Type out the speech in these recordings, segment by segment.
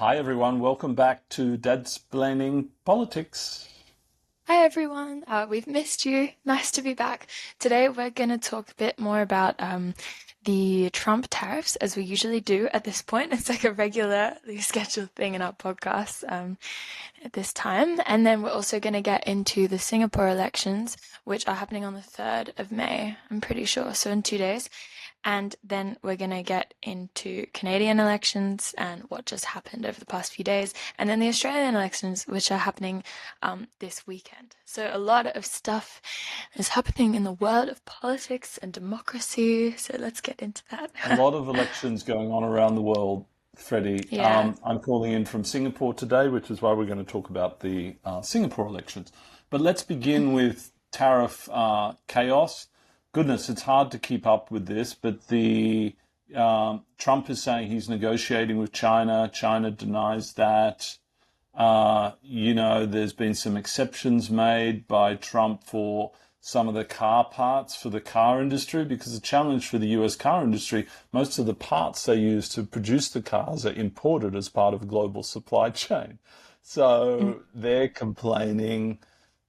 Hi everyone, welcome back to Dad's Planning Politics. Hi everyone, we've missed you. Nice to be back. Today we're going to talk a bit more about the Trump tariffs, as we usually do at this point. It's like a regularly scheduled thing in our podcast at this time. And then we're also going to get into the Singapore elections, which are happening on the 3rd of May, I'm pretty sure, so in 2 days. And then we're going to get into Canadian elections and what just happened over the past few days, and then the Australian elections, which are happening this weekend. So a lot of stuff is happening in the world of politics and democracy. So let's get into A that. lot of elections going on around the world, Freddie. Yeah. I'm calling in from Singapore today, which is why we're going to talk about the Singapore elections. But let's begin with tariff chaos. Goodness, it's hard to keep up with this, but the Trump is saying he's negotiating with China. China denies that. There's been some exceptions made by Trump for some of the car parts for the car industry, because the challenge for the US car industry, most of the parts they use to produce the cars are imported as part of a global supply chain. Mm. So they're complaining.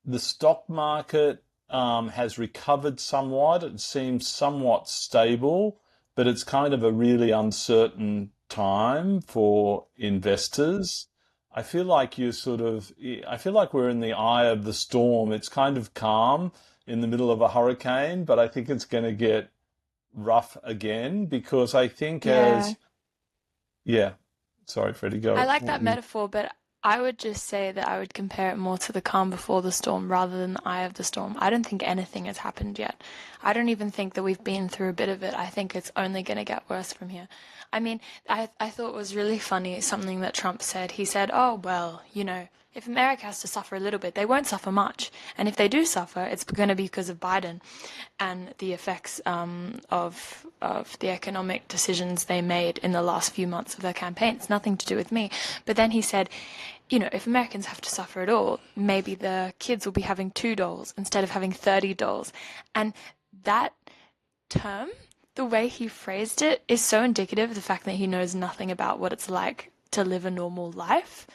The stock market has recovered somewhat. It seems somewhat stable, but it's kind of a really uncertain time for investors. I feel like we're in the eye of the storm. It's kind of calm in the middle of a hurricane, but I think it's going to get rough again because I think Yeah. yeah, sorry, Freddie, I go. like that metaphor, but I would just say that I would compare it more to the calm before the storm rather than the eye of the storm. I don't think anything has happened yet. I don't even think that we've been through a bit of it. I think it's only going to get worse from here. I mean, I thought it was really funny something that Trump said. He said, "Oh, well, if America has to suffer a little bit, they won't suffer much. And if they do suffer, it's going to be because of Biden and the effects of the economic decisions they made in the last few months of their campaign. It's nothing to do with me." But then he said, if Americans have to suffer at all, maybe the kids will be having $2 instead of having $30. And that term, the way he phrased it, is so indicative of the fact that he knows nothing about what it's like to live a normal life.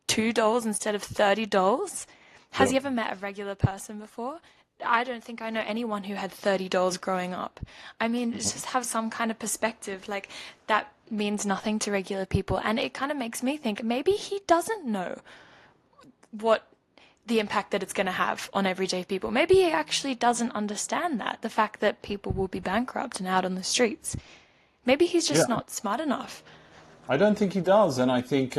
$2 instead of $30. Has Yeah. he ever met a regular person before? I don't think I know anyone who had $30 growing up. I mean, just have some kind of perspective. Like, that means nothing to regular people. And it kind of makes me think maybe he doesn't know what the impact that it's going to have on everyday people. Maybe he actually doesn't understand that, the fact that people will be bankrupt and out on the streets. Maybe he's Yeah, just not smart enough. I don't think he does. And I think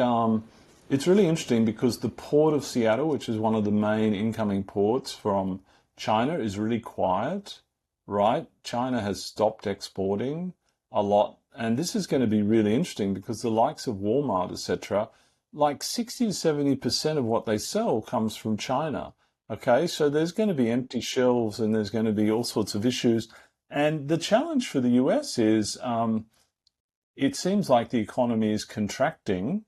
it's really interesting because the port of Seattle, which is one of the main incoming ports from China, is really quiet, right? China has stopped exporting a lot. And this is going to be really interesting because the likes of Walmart, etc., like 60 to 70% of what they sell comes from China. Okay, so there's going to be empty shelves and there's going to be all sorts of issues. And the challenge for the US is it seems like the economy is contracting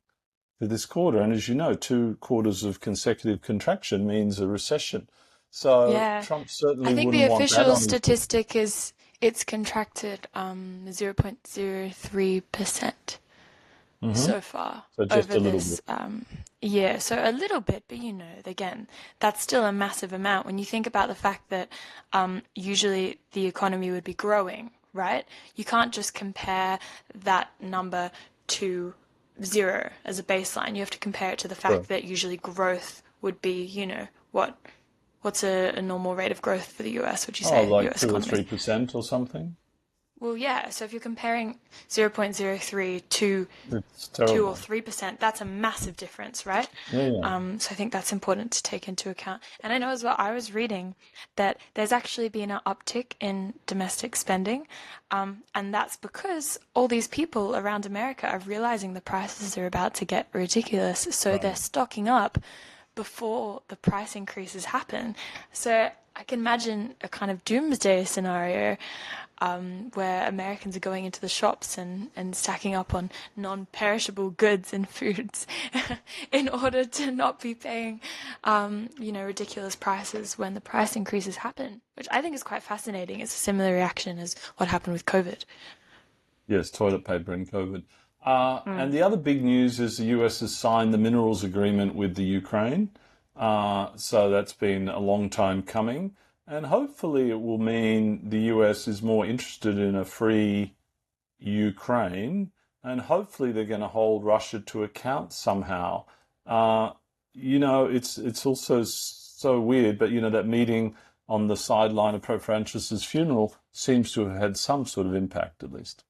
for this quarter. And as you know, 2 quarters of consecutive contraction means a recession. So Yeah. Trump I certainly think wouldn't the want that official on his book. statistic is it's contracted 0.03% Hmm. so far So just over a little bit. this year. So a little bit, but again, that's still a massive amount when you think about the fact that usually the economy would be growing, right? You can't just compare that number to zero as a baseline. You have to compare it to the Sure. fact that usually growth would be, what what's a normal rate of growth for the US, would you Oh, say, like US 2 or 3 economy? percent or something. Well, yeah, so if you're comparing 0.03 to It's 2 or terrible. 3%, that's a massive difference, right? Yeah, yeah. So I think that's important to take into account. And I know as well, I was reading that there's actually been an uptick in domestic spending, and that's because all these people around America are realizing the prices are about to get ridiculous, so they're Right. stocking up before the price increases happen. So I can imagine a kind of doomsday scenario where Americans are going into the shops and stacking up on non-perishable goods and foods in order to not be paying, ridiculous prices when the price increases happen, which I think is quite fascinating. It's a similar reaction as what happened with COVID. Yes, toilet paper and COVID. Mm. And the other big news is the US has signed the minerals agreement with the Ukraine. So that's been a long time coming. And hopefully it will mean the US is more interested in a free Ukraine. And hopefully they're going to hold Russia to account somehow. Uh, it's also so weird, but that meeting on the sideline of Pope Francis's funeral seems to have had some sort of impact, at least.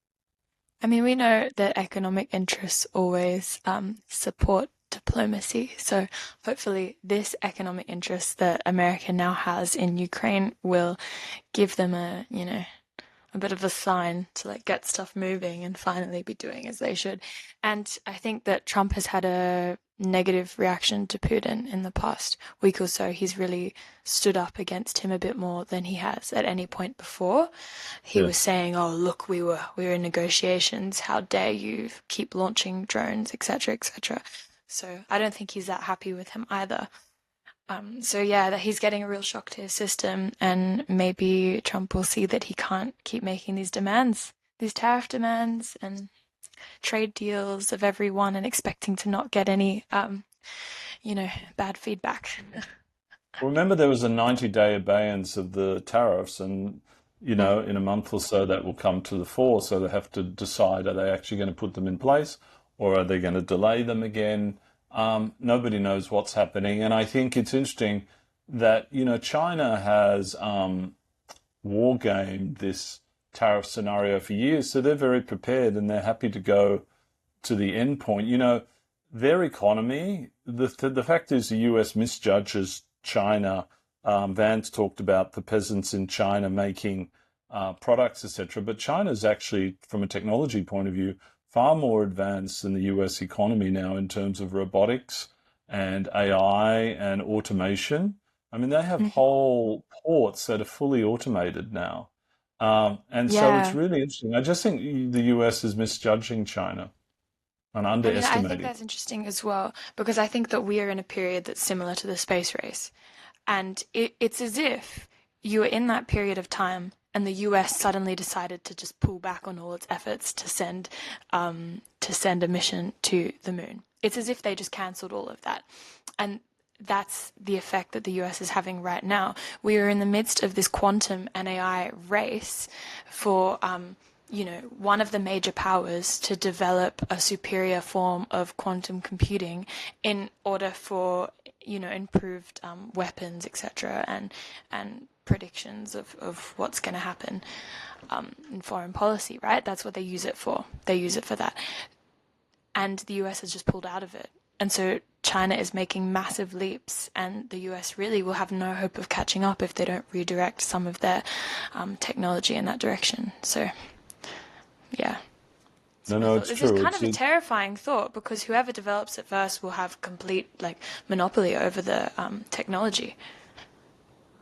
I mean, we know that economic interests always support diplomacy. So hopefully, this economic interest that America now has in Ukraine will give them a bit of a sign to like get stuff moving and finally be doing as they should. And I think that Trump has had a negative reaction to Putin in the past week or so. He's really stood up against him a bit more than he has at any point before. He was Yes. saying, "Oh, look, we were in negotiations. How dare you keep launching drones, etc., etc." So I don't think he's that happy with him either. So yeah, that he's getting a real shock to his system, and maybe Trump will see that he can't keep making these demands, these tariff demands and trade deals of everyone, and expecting to not get any, bad feedback. Remember, there was a 90-day abeyance of the tariffs, and Mm. in a month or so that will come to the fore. So they have to decide: are they actually going to put them in place, or are they going to delay them again? Nobody knows what's happening, and I think it's interesting that China has war gamed this tariff scenario for years, so they're very prepared and they're happy to go to the end point. Their economy, the fact is the US misjudges China. Vance talked about the peasants in China making products, etc. But China's actually, from a technology point of view, far more advanced than the US economy now in terms of robotics and AI and automation. I mean, they have Mhm. whole ports that are fully automated now. And so it's Yeah. really interesting. I just think the US is misjudging China and I mean, I think underestimating. that's interesting as well, because I think that we are in a period that's similar to the space race. And it's as if you were in that period of time and the US suddenly decided to just pull back on all its efforts to send a mission to the moon. It's as if they just cancelled all of that. And that's the effect that the US is having right now. We are in the midst of this quantum and AI race for one of the major powers to develop a superior form of quantum computing in order for, improved weapons, etc., and predictions of what's going to happen in foreign policy, right? That's what they use it for. They use it for that. And the US has just pulled out of it. And so China is making massive leaps, and the US really will have no hope of catching up if they don't redirect some of their technology in that direction. So, yeah. That's No, my no, thought. it's This is true. kind of a terrifying thought because whoever develops it first will have complete like monopoly over the technology.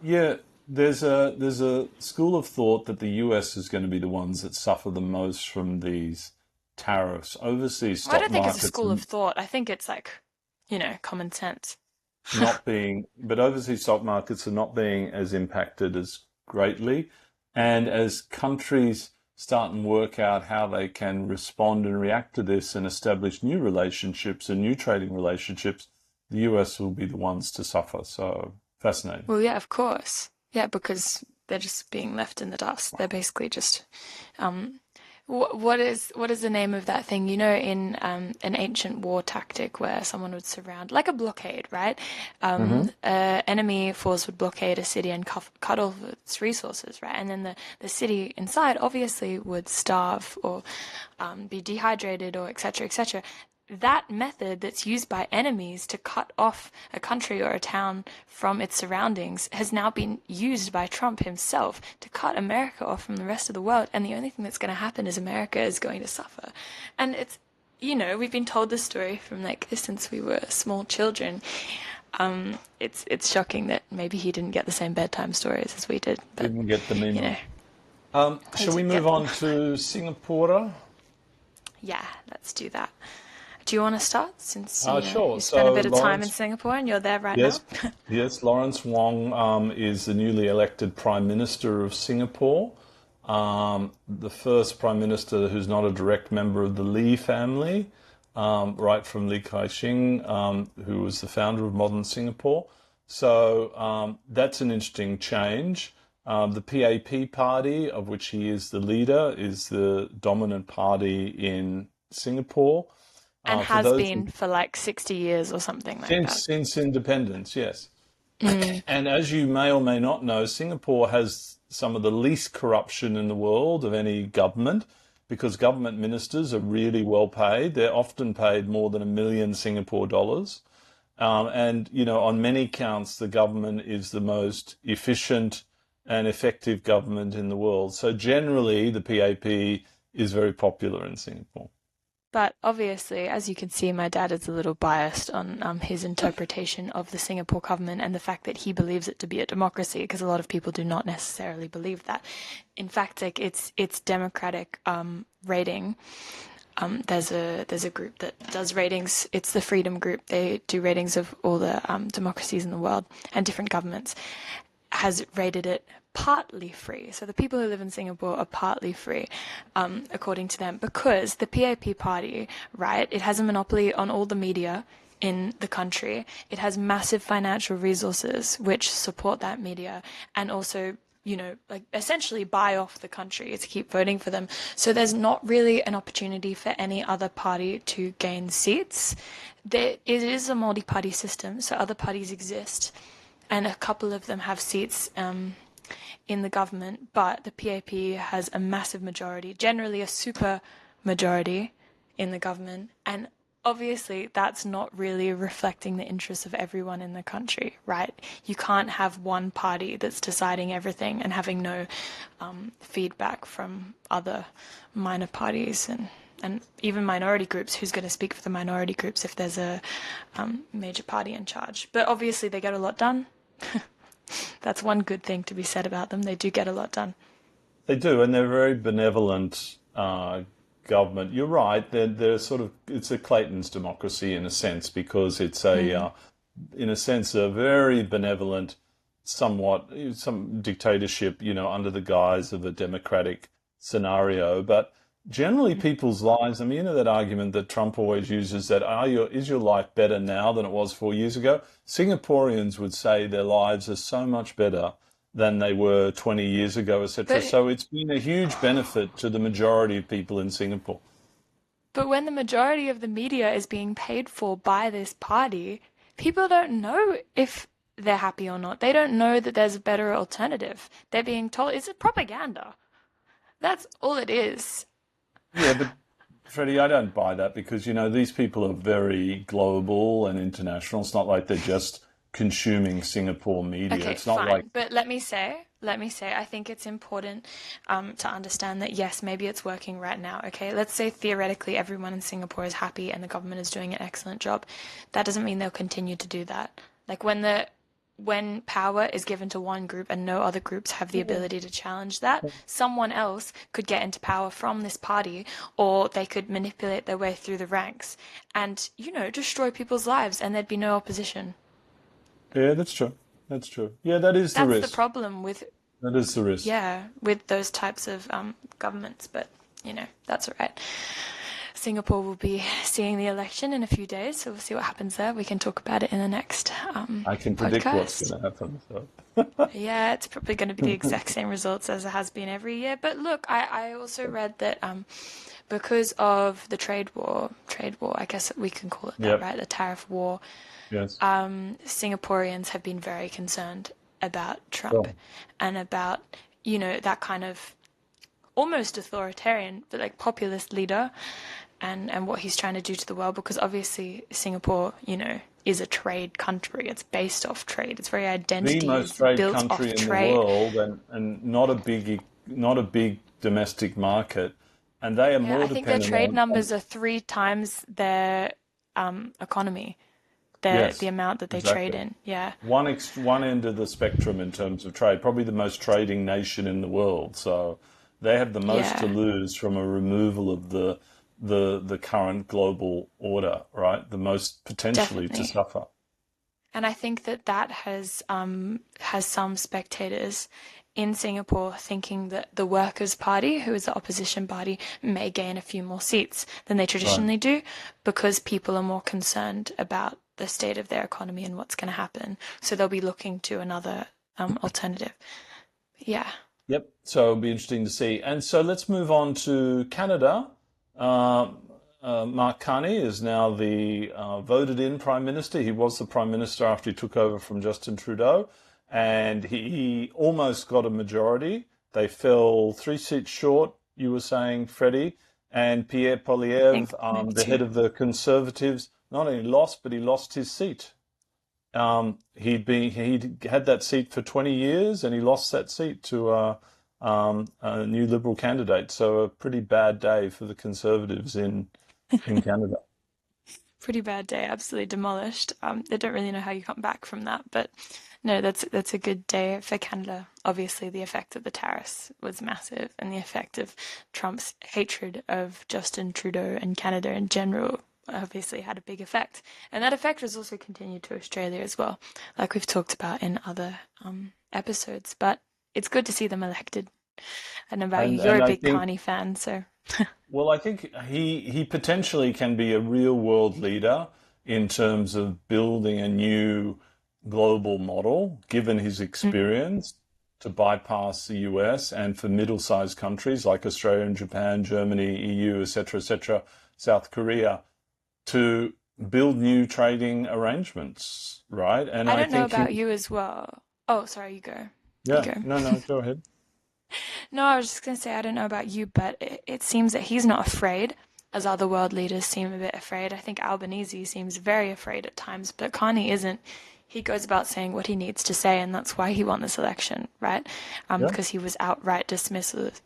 Yeah. There's a school of thought that the US is going to be the ones that suffer the most from these tariffs. Overseas Well, I stock don't think it's a markets school are of thought. I think it's like, common sense. not being, but overseas stock markets are not being as impacted as greatly. And as countries start and work out how they can respond and react to this and establish new relationships and new trading relationships, the US will be the ones to suffer. So fascinating. Well, yeah, of course. Yeah, because they're just being left in the dust. They're basically just um, what is the name of that thing? In an ancient war tactic where someone would surround, like a blockade, right? Enemy force would blockade a city and cut off its resources, right? And then the city inside obviously would starve or be dehydrated or etc. etc. That method that's used by enemies to cut off a country or a town from its surroundings has now been used by Trump himself to cut America off from the rest of the world. And the only thing that's going to happen is America is going to suffer. And we've been told this story from like since we were small children. It's shocking that maybe he didn't get the same bedtime stories as we did, but Didn't get the you know, memo. he Shall we did move get them. on to Singapore? Yeah, let's do that. Do you want to start since Sure. you spent a So bit of time in Lawrence, Singapore and you're there right now? yes, yes, Lawrence Wong is the newly elected Prime Minister of Singapore. the first prime minister who's not a direct member of the Lee family, right from Li Ka-shing, who was the founder of modern Singapore. So that's an interesting change. The PAP party, of which he is the leader, is the dominant party in Singapore. And For has those been for like 60 years or something like that. since independence, yes. Mm. And as you may or may not know, Singapore has some of the least corruption in the world of any government because government ministers are really well paid. They're often paid more than 1 million Singapore dollars. And, you know, on many counts, the government is the most efficient and effective government in the world. So generally, the PAP is very popular in Singapore. But obviously, as you can see, my dad is a little biased on his interpretation of the Singapore government and the fact that he believes it to be a democracy, because a lot of people do not necessarily believe that. In fact, like its democratic rating. There's a group that does ratings. It's the Freedom Group. They do ratings of all the democracies in the world and different governments. Has rated it partly free. So the people who live in Singapore are partly free, according to them, because the PAP party, right, it has a monopoly on all the media in the country. It has massive financial resources which support that media and also, you know, like essentially buy off the country to keep voting for them. So there's not really an opportunity for any other party to gain seats. It is a multi-party system, so other parties exist, and a couple of them have seats in the government, but the PAP has a massive majority, generally a super majority in the government, and obviously that's not really reflecting the interests of everyone in the country, right? You can't have one party that's deciding everything and having no feedback from other minor parties and even minority groups. Who's going to speak for the minority groups if there's a major party in charge? But obviously they get a lot done. That's one good thing to be said about them. They do get a lot done. They do, and they're very benevolent government. You're right. They're sort of it's a Clayton's democracy in a sense because it's Mm. in a sense, a very benevolent, somewhat some dictatorship, you know, under the guise of a democratic scenario. But generally, people's lives. I mean, you know that argument that Trump always uses that is your life better now than it was 4 years ago? Singaporeans would say their lives are so much better than they were 20 years ago, etc. But So it's been a huge benefit to the majority of people in Singapore. but when the majority of the media is being paid for by this party, people don't know if they're happy or not. They don't know that there's a better alternative. They're being told it's a propaganda. That's all it is. Yeah, but Freddie, I don't buy that because, you know, these people are very global and international. It's not like they're just consuming Singapore media. Okay, It's not like, fine. But let me say, I think it's important to understand that yes, maybe it's working right now. Okay, let's say theoretically everyone in Singapore is happy and the government is doing an excellent job. That doesn't mean they'll continue to do that. Like when power is given to one group and no other groups have the ability to challenge that, someone else could get into power from this party, or they could manipulate their way through the ranks and, you know, destroy people's lives and there'd be no opposition. yeah, that's true. That's true. Yeah, that is the That's the risk. problem with, That is the risk. yeah, with those types of governments, but you know, that's all right. Singapore will be seeing the election in a few days, so we'll see what happens there. We can talk about it in the next I can predict what's podcast. going to happen. So. Yeah, it's probably going to be the exact same results as it has been every year. But look, I also read that because of the trade war, I guess we can call it that, Yep. right? The tariff war, Yes. Singaporeans have been very concerned about Trump Well, and about, you know, that kind of almost authoritarian, but like populist leader and what he's trying to do to the world, because obviously Singapore, you know, is a trade country. It's based off trade. Its very the identity most is trade built country off in the trade. world and not a big domestic market, and they are Yeah, more I think their dependent trade on numbers are 3 times their economy, the yes, amount that they trade exactly. in. Yeah. One end of the spectrum in terms of trade, probably the most trading nation in the world. So they have the most to Yeah, lose from a removal of the current global order, right? The most potentially to definitely. suffer. And I think that that has some spectators in Singapore thinking that the Workers' Party, who is the opposition party, may gain a few more seats than they Right. traditionally do because people are more concerned about the state of their economy and what's going to happen. So they'll be looking to another alternative. Yeah. Yep. So it'll be interesting to see. And so let's move on to Canada. Uh, Mark Carney is now the voted in Prime Minister. He was the Prime Minister after he took over from Justin Trudeau, and he almost got a majority. They fell 3 seats short, you were saying, Freddie. And Pierre I think Poilievre, maybe the two. head of the Conservatives, not only lost, but he lost his seat. He'd had that seat for 20 years, and he lost that seat to a new Liberal candidate. So a pretty bad day for the Conservatives in Canada. Pretty bad day, absolutely demolished. They don't really know how you come back from that, but no, that's a good day for Canada. Obviously, the effect of the tariffs was massive, and the effect of Trump's hatred of Justin Trudeau and Canada in general obviously had a big effect. And that effect was also continued to Australia as well, like we've talked about in other episodes. But it's good to see them elected. I don't know about you, you're And a I big think, Carney fan, so well, I think he potentially can be a real world leader in terms of building a new global model, given his experience to bypass the US and for middle-sized countries like Australia and Japan, Germany, EU, etc., South Korea, to build new trading arrangements, right? And I I don't know think he, about you as well. Oh, sorry, you go. You yeah, go. no, no, go ahead. No, I was just going to say, I don't know about you, but it seems that he's not afraid, as other world leaders seem a bit afraid. I think Albanese seems very afraid at times, but Carney isn't. He goes about saying what he needs to say, and that's why he won this election, right? Yeah. Because he was outright dismissive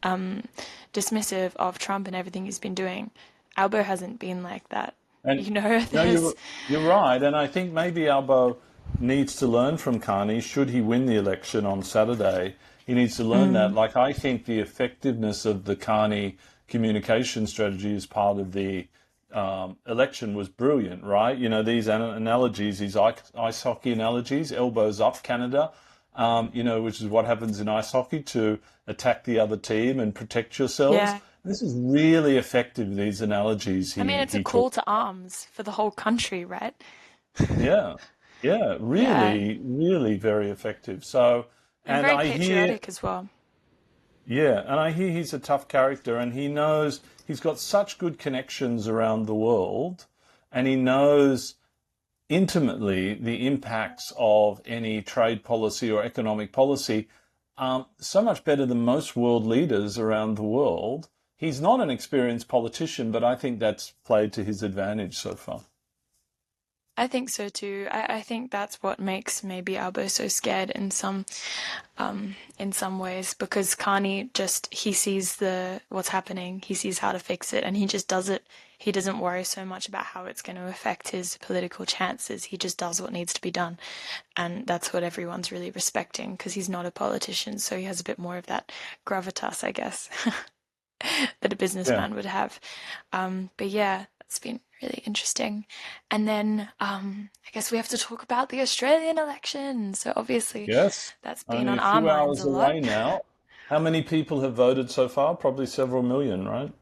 of Trump and everything he's been doing. Albo hasn't been like that. And You know, no, there's, you're right, and I think maybe Albo needs to learn from Carney. Should he win the election on Saturday, he needs to learn that. mm, Like I think the effectiveness of the Carney communication strategy as part of the election was brilliant, right? You know, these analogies, these ice hockey analogies, elbows up, Canada. Which is what happens in ice hockey to attack the other team and protect yourselves. yeah. This is really effective, these analogies I mean, he, it's a he call talked. to arms for the whole country, right? Yeah, yeah, Yeah. really, really very effective. So, And and very I hear, patriotic as well. yeah, and I hear he's a tough character, and he knows he's got such good connections around the world, and he knows intimately the impacts of any trade policy or economic policy, so much better than most world leaders around the world. He's not an experienced politician, but I think that's played to his advantage so far. I think so too. I think that's what makes maybe Albo so scared in some ways because Carney just he sees the what's happening, he sees how to fix it, and he just does it. He doesn't worry so much about how it's going to affect his political chances. He just does what needs to be done, and that's what everyone's really respecting because he's not a politician, so he has a bit more of that gravitas, I guess, that a Yeah. businessman would have. But yeah, it's been really interesting. And then I guess we have to talk about the Australian election. So obviously Yes. that's been Only on a our few minds hours a lot. away now. How many people have voted so far? Probably several million, right?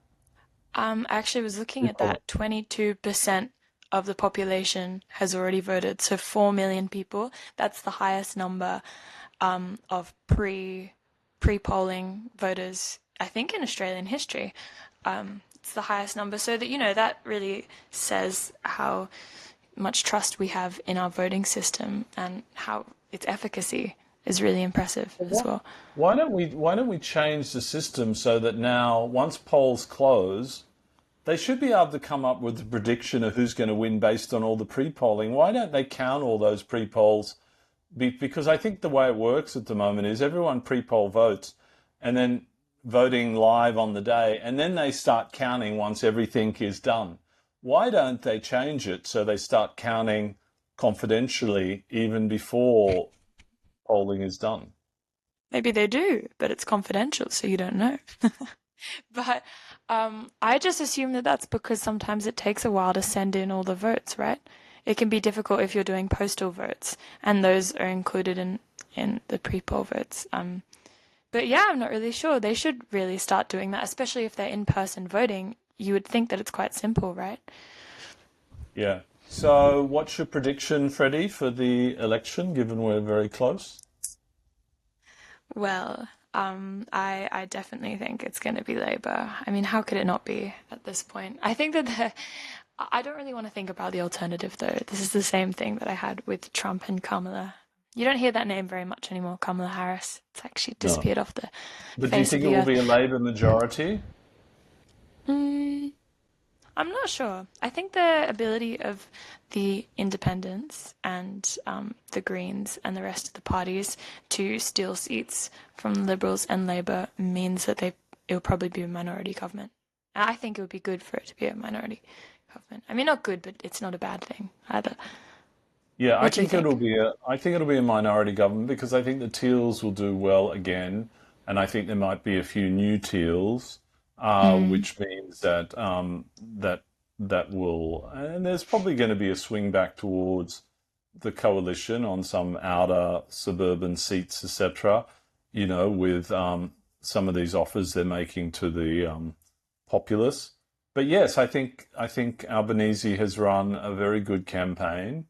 I actually was looking You at probably. that 22% of the population has already voted. So 4 million people. That's the highest number of pre-polling voters, I think, in Australian history. It's the highest number. So that, that really says how much trust we have in our voting system and how its efficacy is really impressive Well, as well. why don't we change the system so that now once polls close, they should be able to come up with a prediction of who's going to win based on all the pre-polling. Why don't they count all those pre-polls? Because I think the way it works at the moment is everyone pre-poll votes and then voting live on the day, and then they start counting once everything is done. Why don't they change it so they start counting confidentially even before polling is done? Maybe they do, but it's confidential, so you don't know. But I just assume that that's because sometimes it takes a while to send in all the votes, right? It can be difficult if you're doing postal votes, and those are included in the pre-poll votes. But yeah, I'm not really sure. They should really start doing that, especially if they're in-person voting. You would think that it's quite simple, right? Yeah. So, what's your prediction, Freddie, for the election, given we're very close? Well, I definitely think it's going to be Labour. I mean, how could it not be at this point? I think that I don't really want to think about the alternative though. This is the same thing that I had with Trump and Kamala. You don't hear that name very much anymore, Kamala Harris. It's like she No. disappeared off the But do you face of think it the will earth. be a Labour majority? Mm, I'm not sure. I think the ability of the independents and the Greens and the rest of the parties to steal seats from the Liberals and Labour means that it'll probably be a minority government. I think it would be good for it to be a minority government. I mean, not good, but it's not a bad thing either. Yeah, What do you think? I think it'll be a minority government because I think the Teals will do well again, and I think there might be a few new Teals, Mm, which means that that will, and there's probably going to be a swing back towards the coalition on some outer suburban seats, etc. You know, with some of these offers they're making to the populace. But yes, I think Albanese has run a very good campaign,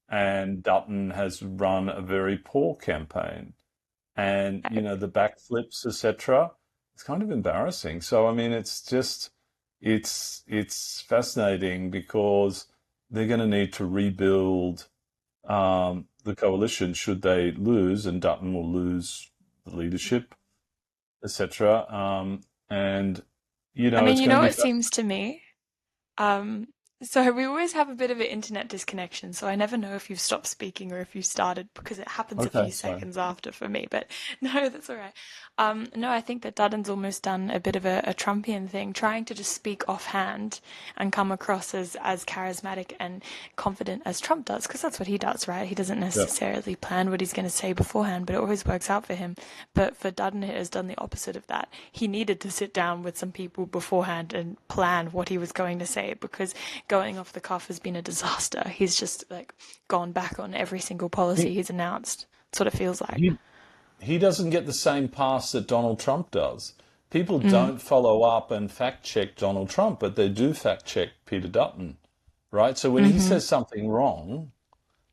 and Dutton has run a very poor campaign. And I you know the backflips, etc. It's kind of embarrassing. So I mean, it's just it's fascinating because they're going to need to rebuild the coalition should they lose, and Dutton will lose the leadership, etc. And you I know, mean, it's you going to know be what seems to me? Um, so we always have a bit of an internet disconnection, so I never know if you've stopped speaking or if you started because it happens a okay. few So seconds after for me. But no, that's all right. No, I think that Dutton's almost done a bit of a Trumpian thing, trying to just speak offhand and come across as charismatic and confident as Trump does, because that's what he does, right? He doesn't yeah, necessarily plan what he's going to say beforehand, but it always works out for him. But for Dutton, it has done the opposite of that. He needed to sit down with some people beforehand and plan what he was going to say because going off the cuff has been a disaster. He's just like gone back on every single policy he he's announced. That's what it feels like. he he doesn't get the same pass that Donald Trump does. People Mm, don't follow up and fact check Donald Trump, but they do fact check Peter Dutton, right? So when he hmm says something wrong,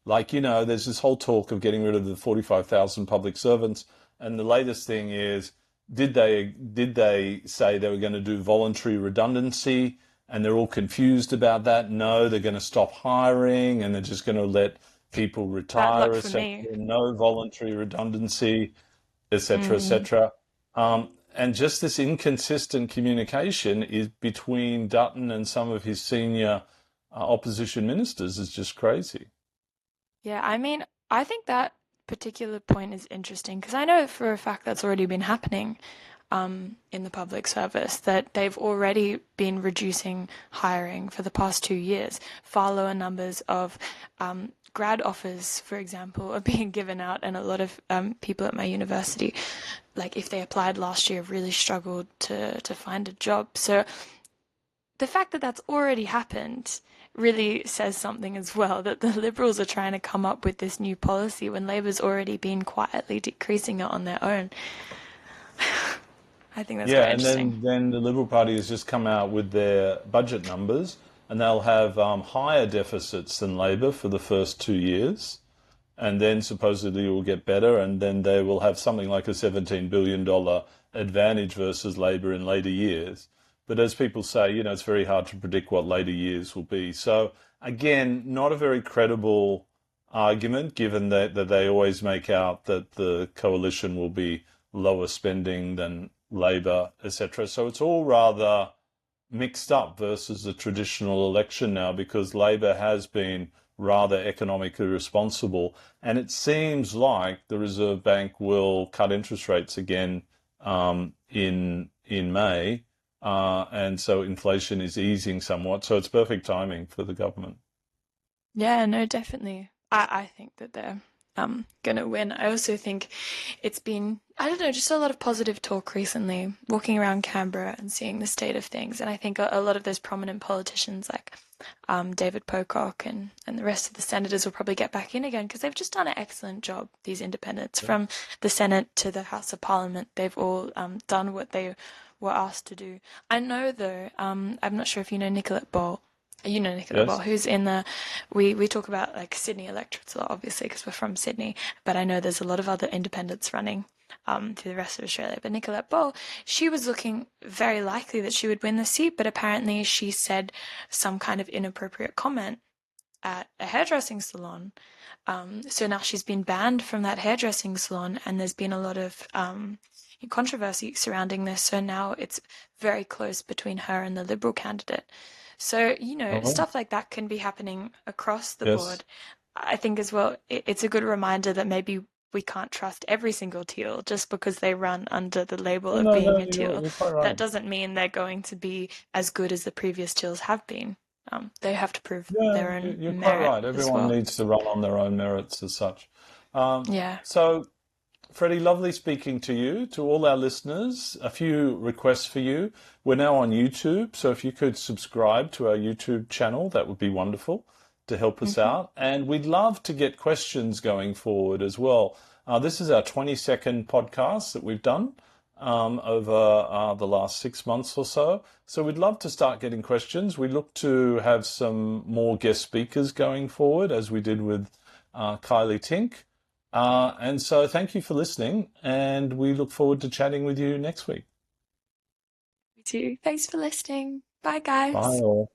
like, you know, there's this whole talk of getting rid of the 45,000 public servants. And the latest thing is, did they say they were going to do voluntary redundancy? And they're all confused about that. No, they're going to stop hiring and they're just going to let people Bad retire, luck for etc. me. No voluntary redundancy, etc., Mm. etc. And just this inconsistent communication is between Dutton and some of his senior opposition ministers is just crazy. Yeah, I mean, I think that particular point is interesting because I know for a fact that's already been happening in the public service, that they've already been reducing hiring for the past 2 years. Far lower numbers of grad offers, for example, are being given out, and a lot of people at my university, like if they applied last year, really struggled to find a job. So the fact that that's already happened really says something as well, that the Liberals are trying to come up with this new policy when Labor's already been quietly decreasing it on their own. I think that's Yeah, quite and interesting. then the Liberal Party has just come out with their budget numbers, and they'll have higher deficits than Labor for the first 2 years, and then supposedly it will get better, and then they will have something like a $17 billion advantage versus Labor in later years. But as people say, you know, it's very hard to predict what later years will be. So again, not a very credible argument, given that they always make out that the coalition will be lower spending than Labor, etc. So it's all rather mixed up versus the traditional election now because Labor has been rather economically responsible. And it seems like the Reserve Bank will cut interest rates again in May. And so inflation is easing somewhat. So it's perfect timing for the government. Yeah, no, definitely. I think that they're going to win. I also think it's been, I don't know, just a lot of positive talk recently, walking around Canberra and seeing the state of things. And I think a lot of those prominent politicians like David Pocock and the rest of the senators will probably get back in again because they've just done an excellent job, these independents. From the Senate to the House of Parliament, they've all done what they were asked to do. I know, though, I'm not sure if you know Nicolette Ball. You know Nicolette Ball, Yes. who's in the, we talk about like Sydney electorates a lot, obviously, because we're from Sydney, but I know there's a lot of other independents running through the rest of Australia. But Nicolette Ball, she was looking very likely that she would win the seat, but apparently she said some kind of inappropriate comment at a hairdressing salon. So now she's been banned from that hairdressing salon, and there's been a lot of controversy surrounding this. So now it's very close between her and the Liberal candidate. So, Oh, stuff like that can be happening across the yes. board. I think as well, it's a good reminder that maybe we can't trust every single teal just because they run under the label Oh, of no, being no, a teal. you're quite That right. doesn't mean they're going to be as good as the previous teals have been. They have to prove Yeah, their own you're quite merit right. as Everyone well. needs to run on their own merits as such. Yeah. So, Freddie, lovely speaking to you. To all our listeners, a few requests for you. We're now on YouTube, so if you could subscribe to our YouTube channel, that would be wonderful to help us Hmm. out. And we'd love to get questions going forward as well. This is our 22nd podcast that we've done over the last 6 months or so. So we'd love to start getting questions. We look to have some more guest speakers going forward, as we did with Kylie Tink. And so thank you for listening, and we look forward to chatting with you next week. Me too. Thanks for listening. Bye, Bye guys. all.